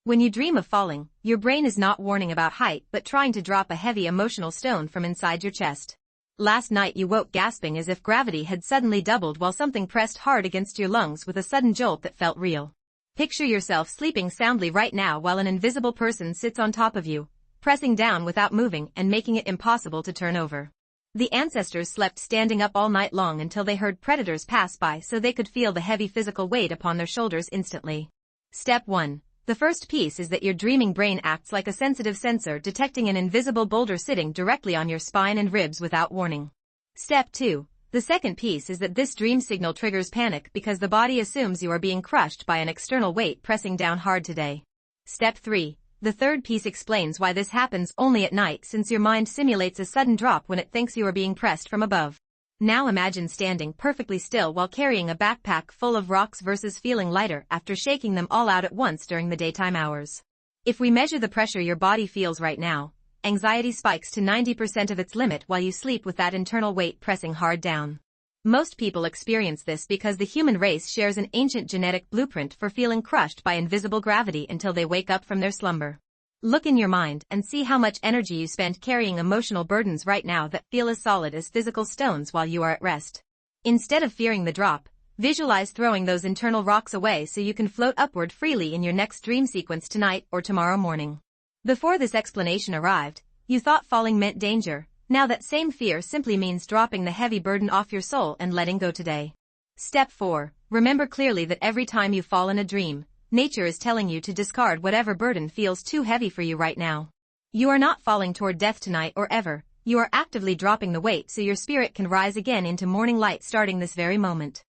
When you dream of falling, your brain is not warning about height but trying to drop a heavy emotional stone from inside your chest. Last night you woke gasping as if gravity had suddenly doubled while something pressed hard against your lungs with a sudden jolt that felt real. Picture yourself sleeping soundly right now while an invisible person sits on top of you, pressing down without moving and making it impossible to turn over. The ancestors slept standing up all night long until they heard predators pass by so they could feel the heavy physical weight upon their shoulders instantly. Step 1. The first piece is that your dreaming brain acts like a sensitive sensor detecting an invisible boulder sitting directly on your spine and ribs without warning. Step 2. The second piece is that this dream signal triggers panic because the body assumes you are being crushed by an external weight pressing down hard today. Step 3. The third piece explains why this happens only at night since your mind simulates a sudden drop when it thinks you are being pressed from above. Now imagine standing perfectly still while carrying a backpack full of rocks versus feeling lighter after shaking them all out at once during the daytime hours. If we measure the pressure your body feels right now, anxiety spikes to 90% of its limit while you sleep with that internal weight pressing hard down. Most people experience this because the human race shares an ancient genetic blueprint for feeling crushed by invisible gravity until they wake up from their slumber. Look in your mind and see how much energy you spend carrying emotional burdens right now that feel as solid as physical stones while you are at rest. Instead of fearing the drop, visualize throwing those internal rocks away so you can float upward freely in your next dream sequence tonight or tomorrow morning. Before this explanation arrived, you thought falling meant danger. Now that same fear simply means dropping the heavy burden off your soul and letting go today. Step 4. Remember clearly that every time you fall in a dream, nature is telling you to discard whatever burden feels too heavy for you right now. You are not falling toward death tonight or ever, you are actively dropping the weight so your spirit can rise again into morning light starting this very moment.